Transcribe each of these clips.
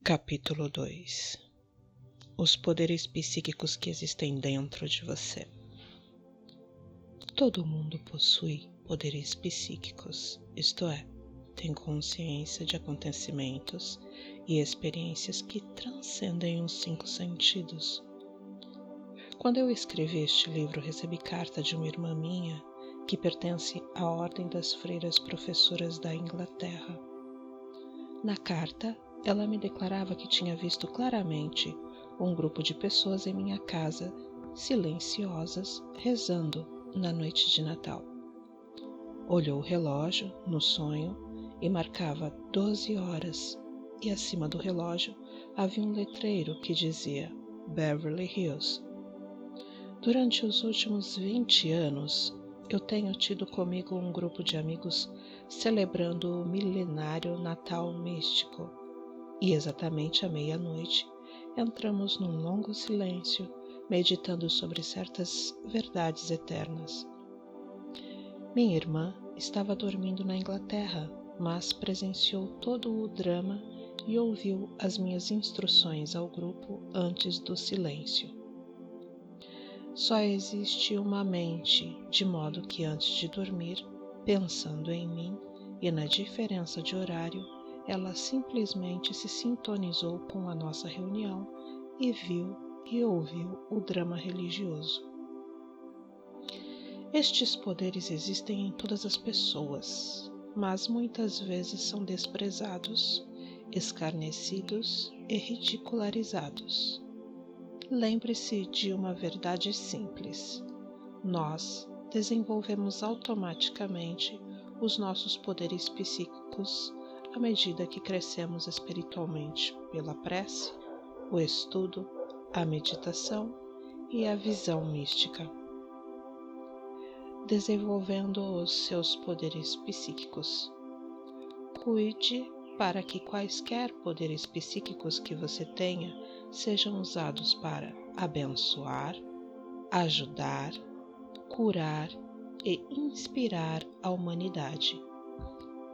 Capítulo 2. Os poderes psíquicos que existem dentro de você. Todo mundo possui poderes psíquicos, isto é, tem consciência de acontecimentos e experiências que transcendem os 5 sentidos. Quando eu escrevi este livro, recebi carta de uma irmã minha que pertence à Ordem das Freiras Professoras da Inglaterra. Na carta, ela me declarava que tinha visto claramente um grupo de pessoas em minha casa, silenciosas, rezando na noite de Natal. Olhou o relógio no sonho e marcava 12 horas, e acima do relógio havia um letreiro que dizia Beverly Hills. Durante os últimos 20 anos, eu tenho tido comigo um grupo de amigos celebrando o milenário Natal místico. E exatamente à meia-noite, entramos num longo silêncio, meditando sobre certas verdades eternas. Minha irmã estava dormindo na Inglaterra, mas presenciou todo o drama e ouviu as minhas instruções ao grupo antes do silêncio. Só existe uma mente, de modo que antes de dormir, pensando em mim e na diferença de horário, ela simplesmente se sintonizou com a nossa reunião e viu e ouviu o drama religioso. Estes poderes existem em todas as pessoas, mas muitas vezes são desprezados, escarnecidos e ridicularizados. Lembre-se de uma verdade simples: nós desenvolvemos automaticamente os nossos poderes psíquicos à medida que crescemos espiritualmente pela prece, o estudo, a meditação e a visão mística. Desenvolvendo os seus poderes psíquicos. Cuide para que quaisquer poderes psíquicos que você tenha sejam usados para abençoar, ajudar, curar e inspirar a humanidade.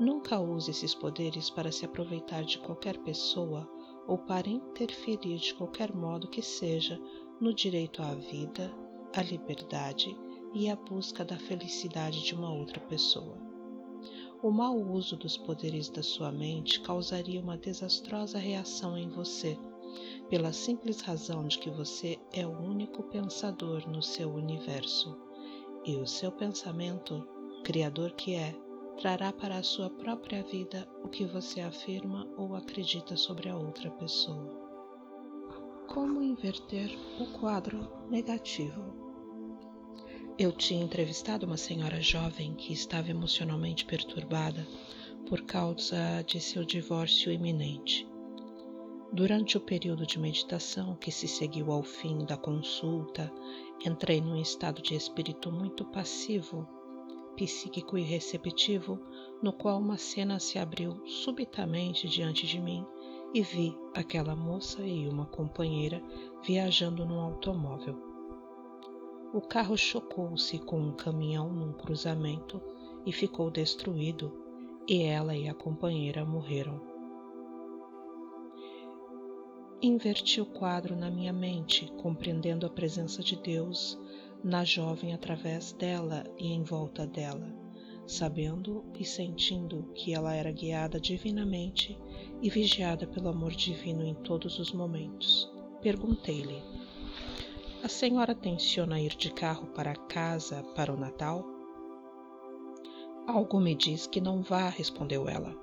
Nunca use esses poderes para se aproveitar de qualquer pessoa ou para interferir de qualquer modo que seja no direito à vida, à liberdade e à busca da felicidade de uma outra pessoa. O mau uso dos poderes da sua mente causaria uma desastrosa reação em você, pela simples razão de que você é o único pensador no seu universo, e o seu pensamento, criador que é, trará para a sua própria vida o que você afirma ou acredita sobre a outra pessoa. Como inverter o quadro negativo? Eu tinha entrevistado uma senhora jovem que estava emocionalmente perturbada por causa de seu divórcio iminente. Durante o período de meditação que se seguiu ao fim da consulta, entrei num estado de espírito muito passivo, psíquico e receptivo, no qual uma cena se abriu subitamente diante de mim e vi aquela moça e uma companheira viajando num automóvel. O carro chocou-se com um caminhão num cruzamento e ficou destruído, e ela e a companheira morreram. Inverti o quadro na minha mente, compreendendo a presença de Deus na jovem através dela e em volta dela, sabendo e sentindo que ela era guiada divinamente e vigiada pelo amor divino em todos os momentos. Perguntei-lhe: a senhora tenciona ir de carro para casa para o Natal? Algo me diz que não vá, respondeu ela,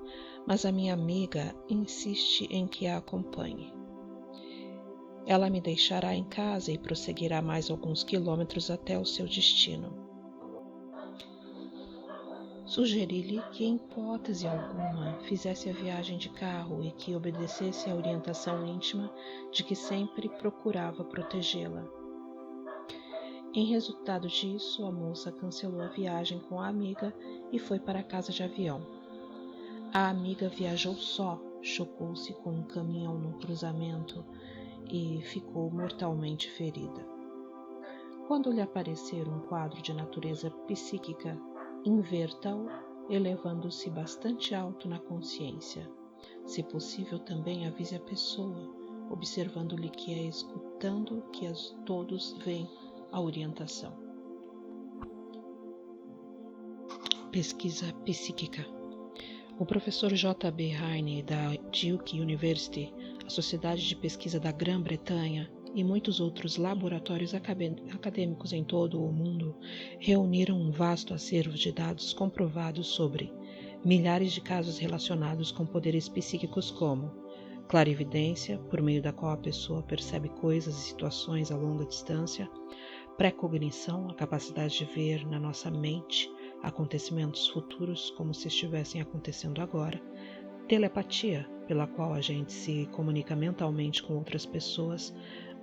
mas a minha amiga insiste em que a acompanhe. Ela me deixará em casa e prosseguirá mais alguns quilômetros até o seu destino. Sugeri-lhe que, em hipótese alguma, fizesse a viagem de carro e que obedecesse à orientação íntima de que sempre procurava protegê-la. Em resultado disso, a moça cancelou a viagem com a amiga e foi para a casa de avião. A amiga viajou só, chocou-se com um caminhão no cruzamento e ficou mortalmente ferida. Quando lhe aparecer um quadro de natureza psíquica, inverta-o, elevando-se bastante alto na consciência. Se possível, também avise a pessoa, observando-lhe que é escutando que todos veem a orientação. Pesquisa psíquica. O professor J.B. Heine, da Duke University, a Sociedade de Pesquisa da Grã-Bretanha e muitos outros laboratórios acadêmicos em todo o mundo reuniram um vasto acervo de dados comprovados sobre milhares de casos relacionados com poderes psíquicos como clarividência, por meio da qual a pessoa percebe coisas e situações a longa distância, precognição, a capacidade de ver na nossa mente acontecimentos futuros como se estivessem acontecendo agora, telepatia, pela qual a gente se comunica mentalmente com outras pessoas,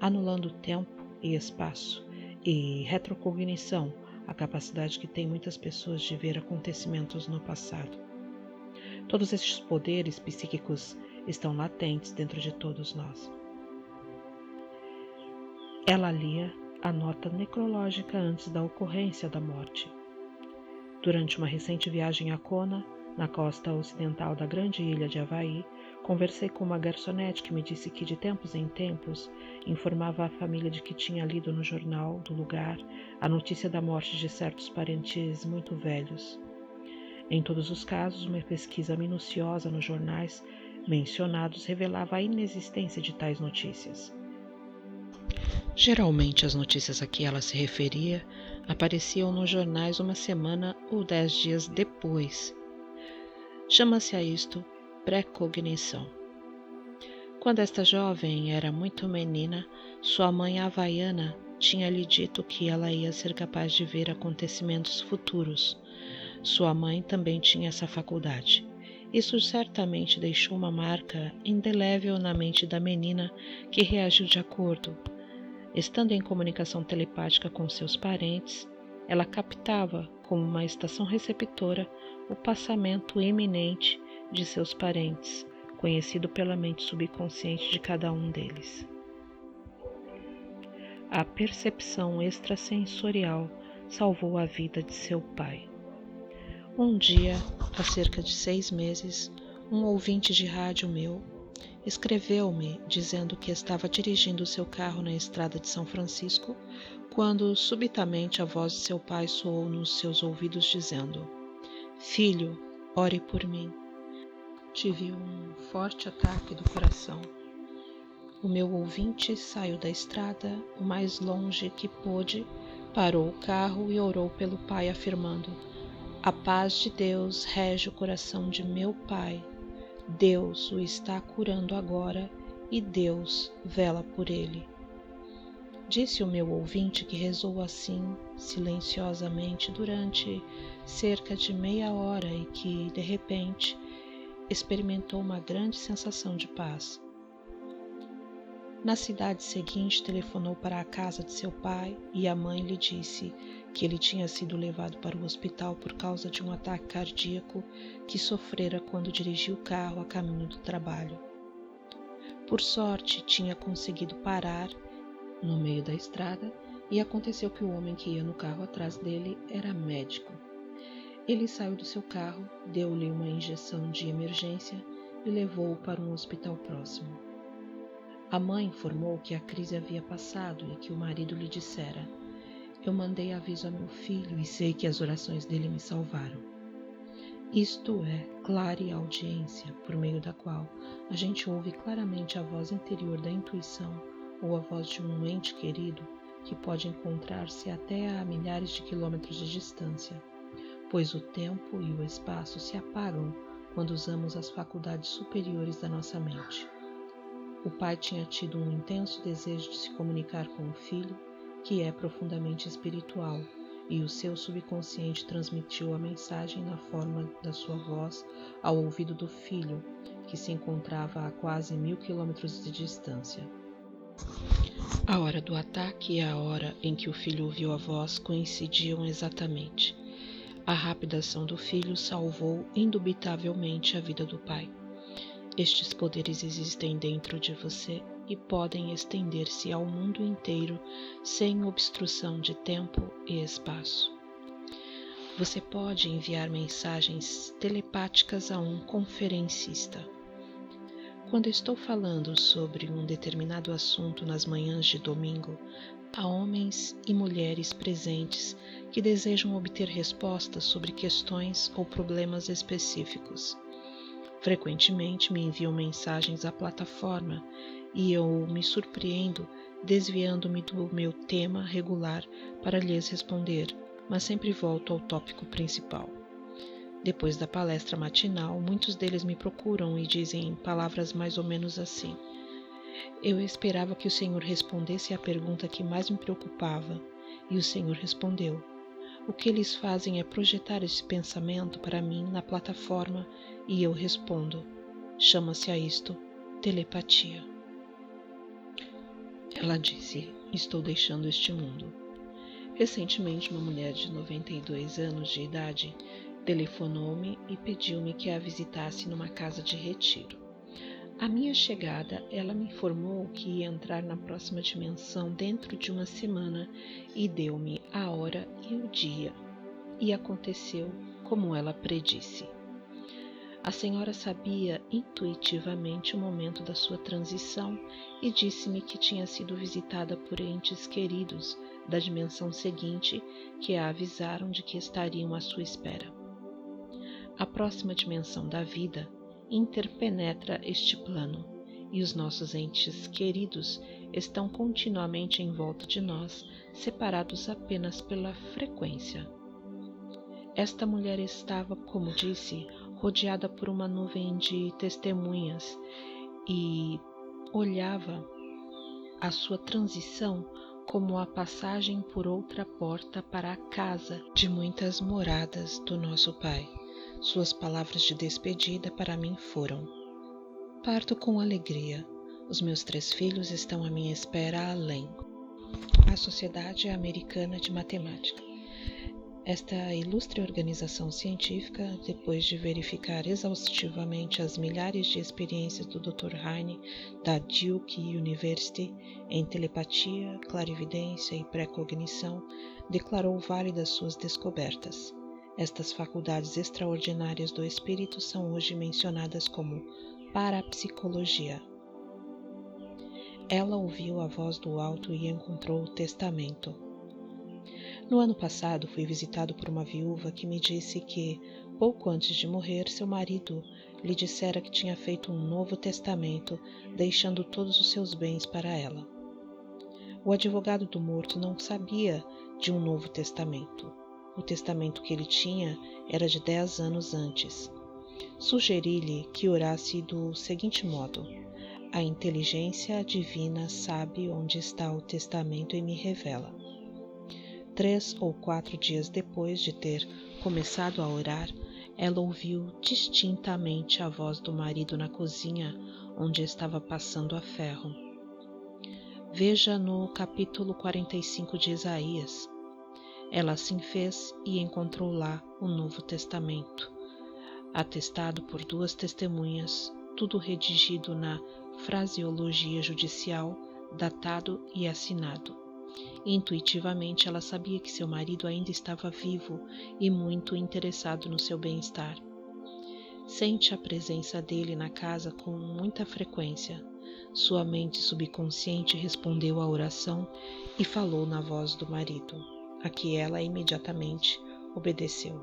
anulando tempo e espaço, e retrocognição, a capacidade que tem muitas pessoas de ver acontecimentos no passado. Todos estes poderes psíquicos estão latentes dentro de todos nós. Ela lia a nota necrológica antes da ocorrência da morte. Durante uma recente viagem a Kona, na costa ocidental da grande ilha de Havaí, conversei com uma garçonete que me disse que de tempos em tempos informava a família de que tinha lido no jornal do lugar a notícia da morte de certos parentes muito velhos. Em todos os casos, uma pesquisa minuciosa nos jornais mencionados revelava a inexistência de tais notícias. Geralmente, as notícias a que ela se referia apareciam nos jornais uma semana ou 10 dias depois. Chama-se a isto precognição. Quando esta jovem era muito menina, sua mãe havaiana tinha lhe dito que ela ia ser capaz de ver acontecimentos futuros. Sua mãe também tinha essa faculdade. Isso certamente deixou uma marca indelével na mente da menina, que reagiu de acordo. Estando em comunicação telepática com seus parentes, ela captava, como uma estação receptora, o passamento iminente de seus parentes, conhecido pela mente subconsciente de cada um deles. A percepção extrasensorial salvou a vida de seu pai. Um dia, há cerca de 6 meses, um ouvinte de rádio meu escreveu-me dizendo que estava dirigindo seu carro na estrada de São Francisco, quando subitamente a voz de seu pai soou nos seus ouvidos dizendo: "Filho, ore por mim." Tive um forte ataque do coração. O meu ouvinte saiu da estrada o mais longe que pôde, parou o carro e orou pelo pai, afirmando: "A paz de Deus rege o coração de meu pai. Deus o está curando agora e Deus vela por ele." Disse o meu ouvinte que rezou assim, silenciosamente, durante cerca de meia hora e que, de repente, experimentou uma grande sensação de paz. Na cidade seguinte, telefonou para a casa de seu pai e a mãe lhe disse que ele tinha sido levado para o hospital por causa de um ataque cardíaco que sofrera quando dirigia o carro a caminho do trabalho. Por sorte, tinha conseguido parar no meio da estrada e aconteceu que o homem que ia no carro atrás dele era médico. Ele saiu do seu carro, deu-lhe uma injeção de emergência e levou-o para um hospital próximo. A mãe informou que a crise havia passado e que o marido lhe dissera: "Eu mandei aviso a meu filho e sei que as orações dele me salvaram." Isto é clareaudiência, por meio da qual a gente ouve claramente a voz interior da intuição ou a voz de um ente querido que pode encontrar-se até a milhares de quilômetros de distância, pois o tempo e o espaço se apagam quando usamos as faculdades superiores da nossa mente. O pai tinha tido um intenso desejo de se comunicar com o filho, que é profundamente espiritual, e o seu subconsciente transmitiu a mensagem na forma da sua voz ao ouvido do filho, que se encontrava a quase 1000 quilômetros de distância. A hora do ataque e a hora em que o filho ouviu a voz coincidiam exatamente. A rápida ação do filho salvou indubitavelmente a vida do pai. Estes poderes existem dentro de você e podem estender-se ao mundo inteiro sem obstrução de tempo e espaço. Você pode enviar mensagens telepáticas a um conferencista. Quando estou falando sobre um determinado assunto nas manhãs de domingo, há homens e mulheres presentes que desejam obter respostas sobre questões ou problemas específicos. Frequentemente me enviam mensagens à plataforma e eu me surpreendo desviando-me do meu tema regular para lhes responder, mas sempre volto ao tópico principal. Depois da palestra matinal, muitos deles me procuram e dizem palavras mais ou menos assim: eu esperava que o Senhor respondesse à pergunta que mais me preocupava, e o Senhor respondeu. O que eles fazem é projetar esse pensamento para mim na plataforma e eu respondo. Chama-se a isto telepatia. Ela disse: estou deixando este mundo. Recentemente, uma mulher de 92 anos de idade telefonou-me e pediu-me que a visitasse numa casa de retiro. À minha chegada, ela me informou que ia entrar na próxima dimensão dentro de uma semana e deu-me a hora e o dia. E aconteceu como ela predisse. A senhora sabia intuitivamente o momento da sua transição e disse-me que tinha sido visitada por entes queridos da dimensão seguinte que a avisaram de que estariam à sua espera. A próxima dimensão da vida interpenetra este plano e os nossos entes queridos estão continuamente em volta de nós, separados apenas pela frequência. Esta mulher estava, como disse, rodeada por uma nuvem de testemunhas e olhava a sua transição como a passagem por outra porta para a casa de muitas moradas do nosso Pai. Suas palavras de despedida para mim foram: parto com alegria. Os meus 3 filhos estão à minha espera além. A Sociedade Americana de Matemática. Esta ilustre organização científica, depois de verificar exaustivamente as milhares de experiências do Dr. Heine da Duke University em telepatia, clarividência e pré-cognição, declarou válidas suas descobertas. Estas faculdades extraordinárias do espírito são hoje mencionadas como parapsicologia. Ela ouviu a voz do alto e encontrou o testamento. No ano passado, fui visitado por uma viúva que me disse que, pouco antes de morrer, seu marido lhe dissera que tinha feito um novo testamento, deixando todos os seus bens para ela. O advogado do morto não sabia de um novo testamento. O testamento que ele tinha era de 10 anos antes. Sugeri-lhe que orasse do seguinte modo: a inteligência divina sabe onde está o testamento e me revela. 3 ou 4 dias depois de ter começado a orar, ela ouviu distintamente a voz do marido na cozinha, onde estava passando a ferro. Veja no capítulo 45 de Isaías. Ela assim fez e encontrou lá o Novo Testamento, atestado por 2 testemunhas, tudo redigido na fraseologia judicial, datado e assinado. Intuitivamente, ela sabia que seu marido ainda estava vivo e muito interessado no seu bem-estar. Sente a presença dele na casa com muita frequência. Sua mente subconsciente respondeu à oração e falou na voz do marido, a que ela imediatamente obedeceu.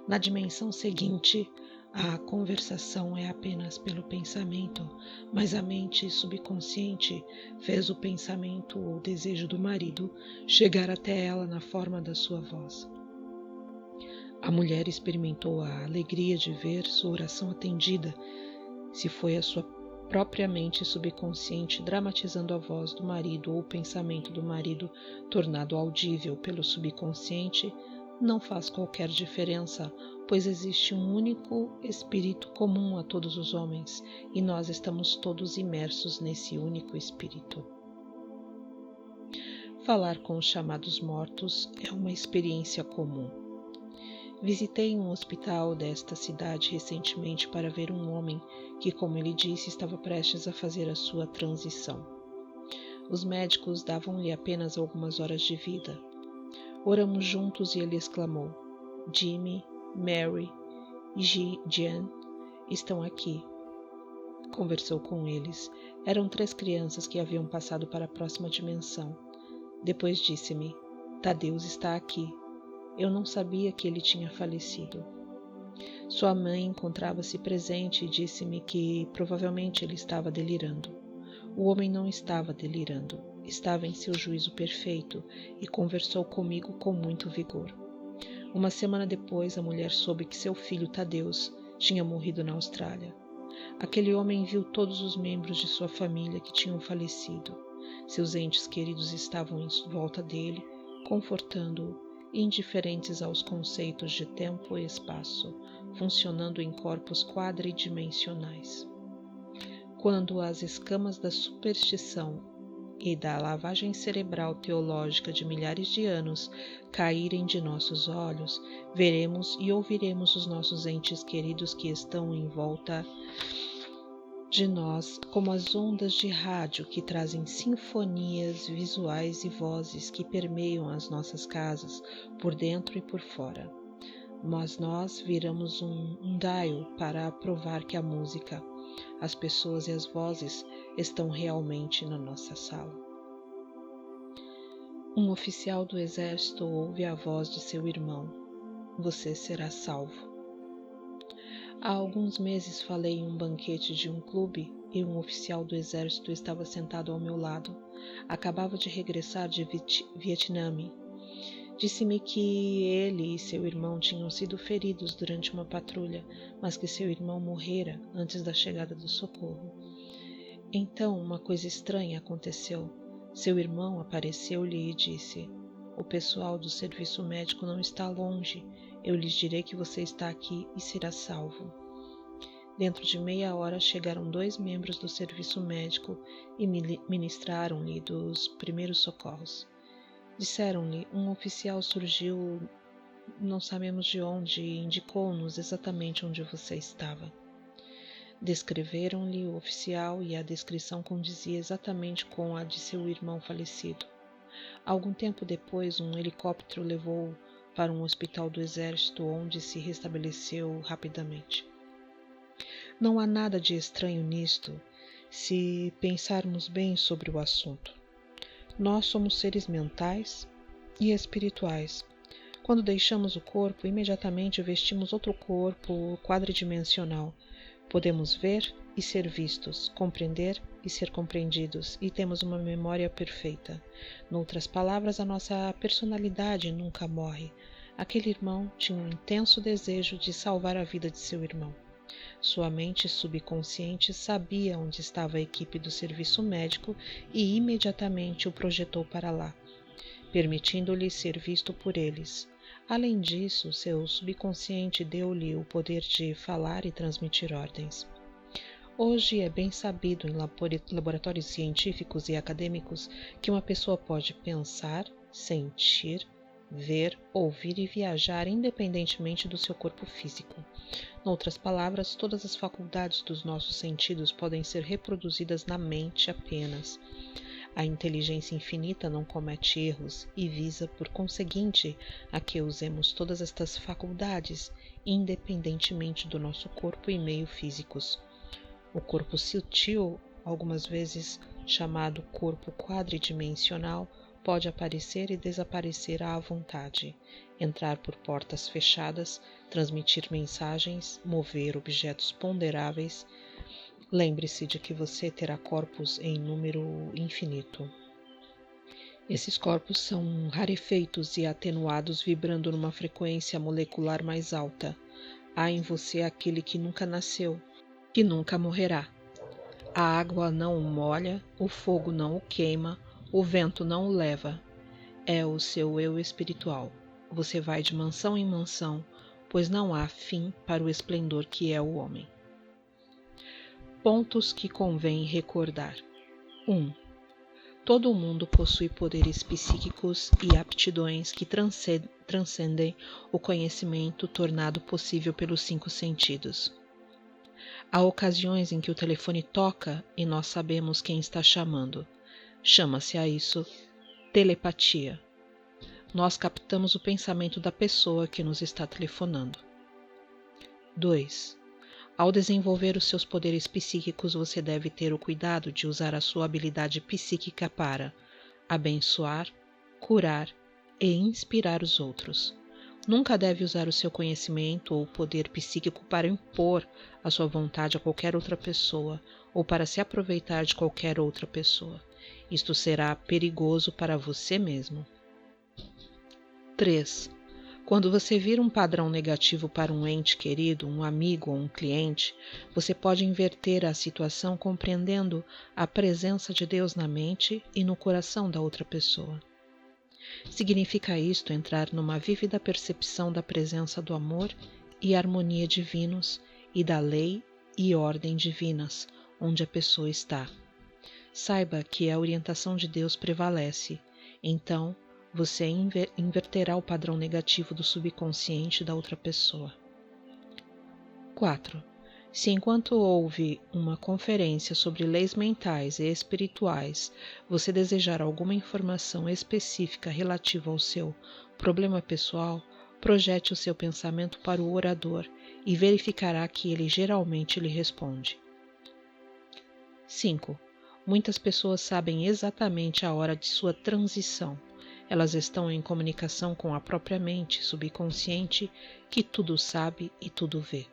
Na dimensão seguinte, a conversação é apenas pelo pensamento, mas a mente subconsciente fez o pensamento ou o desejo do marido chegar até ela na forma da sua voz. A mulher experimentou a alegria de ver sua oração atendida, se foi a sua própria mente subconsciente dramatizando a voz do marido ou o pensamento do marido tornado audível pelo subconsciente, não faz qualquer diferença, pois existe um único espírito comum a todos os homens, e nós estamos todos imersos nesse único espírito. Falar com os chamados mortos é uma experiência comum. Visitei um hospital desta cidade recentemente para ver um homem que, como ele disse, estava prestes a fazer a sua transição. Os médicos davam-lhe apenas algumas horas de vida. Oramos juntos e ele exclamou: Jimmy, Mary, Jan estão aqui. Conversou com eles. Eram 3 crianças que haviam passado para a próxima dimensão. Depois disse-me: Tadeus está aqui. Eu não sabia que ele tinha falecido. Sua mãe encontrava-se presente e disse-me que provavelmente ele estava delirando. O homem não estava delirando, estava em seu juízo perfeito e conversou comigo com muito vigor. Uma semana depois, a mulher soube que seu filho Tadeus tinha morrido na Austrália. Aquele homem viu todos os membros de sua família que tinham falecido. Seus entes queridos estavam em volta dele, confortando-o, indiferentes aos conceitos de tempo e espaço, funcionando em corpos quadridimensionais. Quando as escamas da superstição e da lavagem cerebral teológica de milhares de anos caírem de nossos olhos, veremos e ouviremos os nossos entes queridos que estão em volta de nós como as ondas de rádio que trazem sinfonias visuais e vozes que permeiam as nossas casas, por dentro e por fora. Mas nós viramos um dial para provar que a música, as pessoas e as vozes estão realmente na nossa sala. Um oficial do exército ouve a voz de seu irmão: Você será salvo. Há alguns meses falei em um banquete de um clube e um oficial do exército estava sentado ao meu lado. Acabava de regressar de Vietnã. Disse-me que ele e seu irmão tinham sido feridos durante uma patrulha, mas que seu irmão morrera antes da chegada do socorro. Então, uma coisa estranha aconteceu. Seu irmão apareceu-lhe e disse: O pessoal do serviço médico não está longe. Eu lhes direi que você está aqui e será salvo. Dentro de meia hora chegaram 2 membros do serviço médico e ministraram-lhe dos primeiros socorros. Disseram-lhe: Um oficial surgiu, não sabemos de onde, e indicou-nos exatamente onde você estava. Descreveram-lhe o oficial e a descrição condizia exatamente com a de seu irmão falecido. Algum tempo depois, um helicóptero levou-o para um hospital do exército, onde se restabeleceu rapidamente. Não há nada de estranho nisto, se pensarmos bem sobre o assunto. Nós somos seres mentais e espirituais. Quando deixamos o corpo, imediatamente vestimos outro corpo quadridimensional. Podemos ver e ser vistos, compreender e ser compreendidos, e temos uma memória perfeita. Noutras palavras, a nossa personalidade nunca morre. Aquele irmão tinha um intenso desejo de salvar a vida de seu irmão. Sua mente subconsciente sabia onde estava a equipe do serviço médico e imediatamente o projetou para lá, permitindo-lhe ser visto por eles. Além disso, seu subconsciente deu-lhe o poder de falar e transmitir ordens. Hoje é bem sabido em laboratórios científicos e acadêmicos que uma pessoa pode pensar, sentir, ver, ouvir e viajar independentemente do seu corpo físico. Noutras palavras, todas as faculdades dos nossos sentidos podem ser reproduzidas na mente apenas. A inteligência infinita não comete erros e visa, por conseguinte, a que usemos todas estas faculdades, independentemente do nosso corpo e meio físicos. O corpo sutil, algumas vezes chamado corpo quadridimensional, pode aparecer e desaparecer à vontade, entrar por portas fechadas, transmitir mensagens, mover objetos ponderáveis. Lembre-se de que você terá corpos em número infinito. Esses corpos são rarefeitos e atenuados, vibrando numa frequência molecular mais alta. Há em você aquele que nunca nasceu, que nunca morrerá. A água não o molha, o fogo não o queima, o vento não o leva. É o seu eu espiritual. Você vai de mansão em mansão, pois não há fim para o esplendor que é o homem. Pontos que convém recordar. 1. Todo mundo possui poderes psíquicos e aptidões que transcendem o conhecimento tornado possível pelos 5 sentidos. Há ocasiões em que o telefone toca e nós sabemos quem está chamando. Chama-se a isso telepatia. Nós captamos o pensamento da pessoa que nos está telefonando. 2. Ao desenvolver os seus poderes psíquicos, você deve ter o cuidado de usar a sua habilidade psíquica para abençoar, curar e inspirar os outros. Nunca deve usar o seu conhecimento ou poder psíquico para impor a sua vontade a qualquer outra pessoa ou para se aproveitar de qualquer outra pessoa. Isto será perigoso para você mesmo. 3. Quando você vir um padrão negativo para um ente querido, um amigo ou um cliente, você pode inverter a situação compreendendo a presença de Deus na mente e no coração da outra pessoa. Significa isto entrar numa vívida percepção da presença do amor e harmonia divinos e da lei e ordem divinas, onde a pessoa está. Saiba que a orientação de Deus prevalece, então você inverterá o padrão negativo do subconsciente da outra pessoa. 4. Se enquanto houve uma conferência sobre leis mentais e espirituais, você desejar alguma informação específica relativa ao seu problema pessoal, projete o seu pensamento para o orador e verificará que ele geralmente lhe responde. 5. Muitas pessoas sabem exatamente a hora de sua transição. Elas estão em comunicação com a própria mente subconsciente que tudo sabe e tudo vê.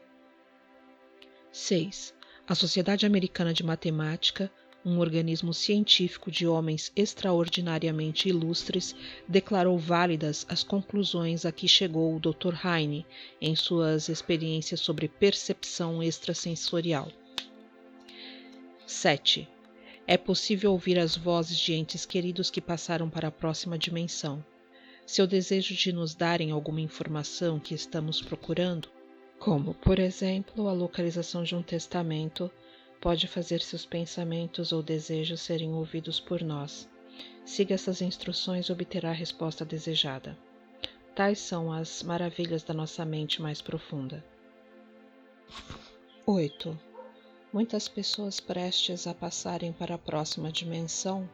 6. A Sociedade Americana de Matemática, um organismo científico de homens extraordinariamente ilustres, declarou válidas as conclusões a que chegou o Dr. Heine em suas experiências sobre percepção extrasensorial. 7. É possível ouvir as vozes de entes queridos que passaram para a próxima dimensão. Seu desejo de nos darem alguma informação que estamos procurando, como, por exemplo, a localização de um testamento, pode fazer seus pensamentos ou desejos serem ouvidos por nós. Siga essas instruções e obterá a resposta desejada. Tais são as maravilhas da nossa mente mais profunda. 8. Muitas pessoas prestes a passarem para a próxima dimensão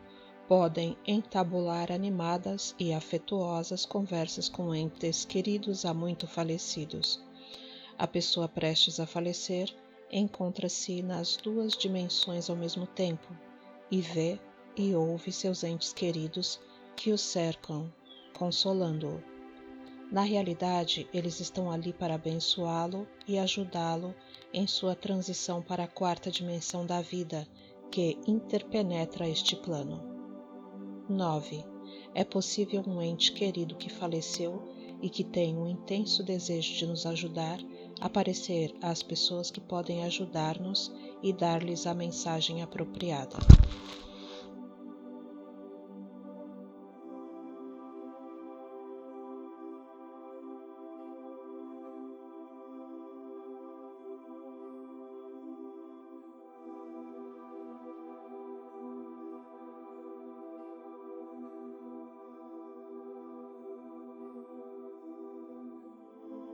podem entabular animadas e afetuosas conversas com entes queridos há muito falecidos. A pessoa prestes a falecer encontra-se nas duas dimensões ao mesmo tempo e vê e ouve seus entes queridos que o cercam, consolando-o. Na realidade, eles estão ali para abençoá-lo e ajudá-lo em sua transição para a quarta dimensão da vida, que interpenetra este plano. 9. É possível um ente querido que faleceu e que tem um intenso desejo de nos ajudar aparecer às pessoas que podem ajudar-nos e dar-lhes a mensagem apropriada.